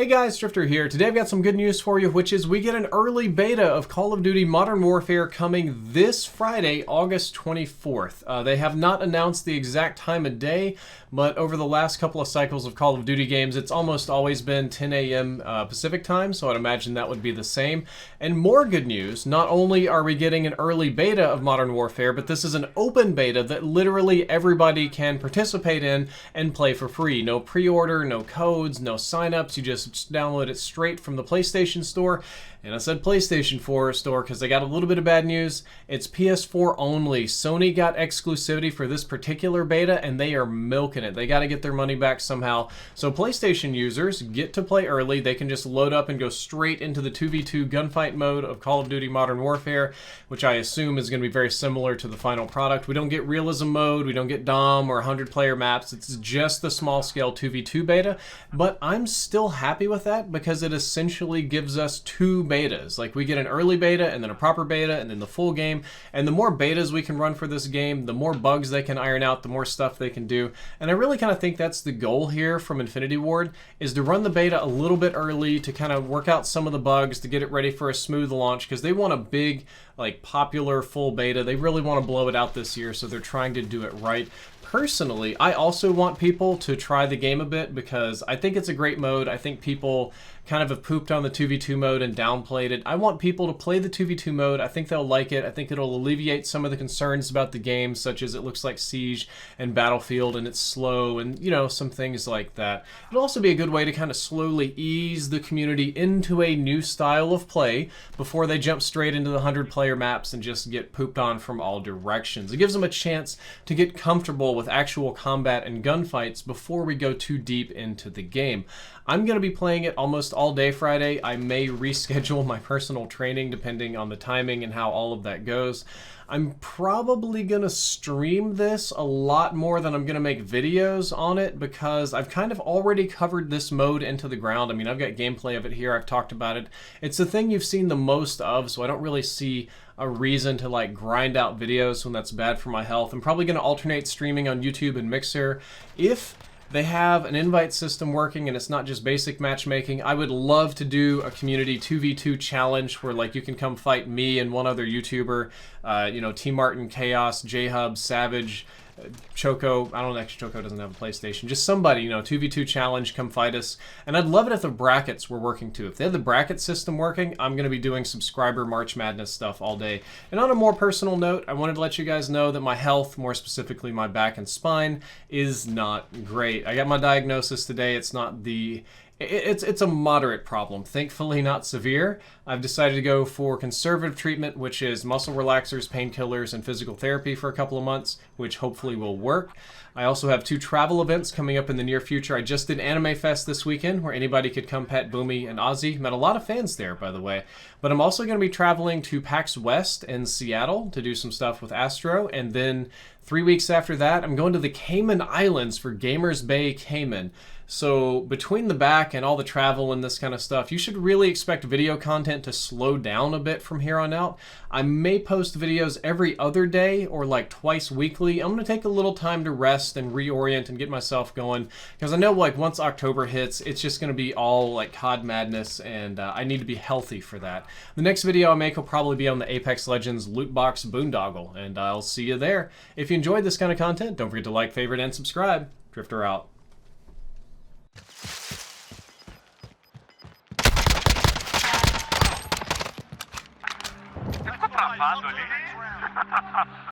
Hey guys, Drifter here. Today I've got some good news for you, which is we get an early beta of Call of Duty Modern Warfare coming this Friday, August 24th. They have not announced the exact time of day, but over the last couple of cycles of Call of Duty games, it's almost always been 10 a.m. Pacific time, so I'd imagine that would be the same. And more good news, not only are we getting an early beta of Modern Warfare, but this is an open beta that literally everybody can participate in and play for free. No pre-order, no codes, no sign-ups, you just download it straight from the PlayStation Store. And I said PlayStation 4 store because they got a little bit of bad news. It's PS4 only. Sony got exclusivity for this particular beta and they are milking it. They got to get their money back somehow. So PlayStation users get to play early. They can just load up and go straight into the 2v2 gunfight mode of Call of Duty Modern Warfare, which I assume is going to be very similar to the final product. We don't get realism mode, we don't get DOM or 100-player maps. It's just the small-scale 2v2 beta, but I'm still happy with that because it essentially gives us two betas. Like, we get an early beta and then a proper beta and then the full game, and the more betas we can run for this game, the more bugs they can iron out, the more stuff they can do. And I really kind of think that's the goal here from Infinity Ward, is to run the beta a little bit early to kind of work out some of the bugs, to get it ready for a smooth launch, because they want a big, like, popular full beta. They really want to blow it out this year, so they're trying to do it right. Personally, I also want people to try the game a bit because I think it's a great mode. I think people kind of have pooped on the 2v2 mode and downplayed it. I want people to play the 2v2 mode. I think they'll like it. I think it'll alleviate some of the concerns about the game, such as it looks like Siege and Battlefield and it's slow and, you know, some things like that. It'll also be a good way to kind of slowly ease the community into a new style of play before they jump straight into the 100-player maps and just get pooped on from all directions. It gives them a chance to get comfortable with actual combat and gunfights before we go too deep into the game. I'm going to be playing it almost all day Friday. I may reschedule my personal training depending on the timing and how all of that goes. I'm probably going to stream this a lot more than I'm going to make videos on it because I've kind of already covered this mode into the ground. I mean, I've got gameplay of it here. I've talked about it. It's the thing you've seen the most of, so I don't really see a reason to like grind out videos when that's bad for my health. I'm probably going to alternate streaming on YouTube and Mixer. If they have an invite system working and it's not just basic matchmaking, I would love to do a community 2v2 challenge where like you can come fight me and one other YouTuber, you know, T Martin, Chaos, J-Hub, Savage, Choco. I don't know, actually Choco doesn't have a PlayStation. Just somebody, you know, 2v2 challenge, come fight us. And I'd love it if the brackets were working too. If they had the bracket system working, I'm going to be doing subscriber March Madness stuff all day. And on a more personal note, I wanted to let you guys know that my health, more specifically my back and spine, is not great. I got my diagnosis today. It's not the... It's a moderate problem, thankfully not severe. I've decided to go for conservative treatment, which is muscle relaxers, painkillers, and physical therapy for a couple of months, which hopefully will work. I also have 2 travel events coming up in the near future. I just did Anime Fest this weekend, where anybody could come pet Boomy and Ozzy. Met a lot of fans there, by the way. But I'm also going to be traveling to PAX West in Seattle to do some stuff with Astro, and then 3 weeks after that, I'm going to the Cayman Islands for Gamers Bay Cayman. So between the back and all the travel and this kind of stuff, you should really expect video content to slow down a bit from here on out. I may post videos every other day or like twice weekly. I'm going to take a little time to rest and reorient and get myself going because I know like once October hits, it's just going to be all like COD madness and I need to be healthy for that. The next video I make will probably be on the Apex Legends loot box boondoggle, and I'll see you there. If you enjoyed this kind of content, don't forget to like, favorite, and subscribe. Drifter out. Travado ali.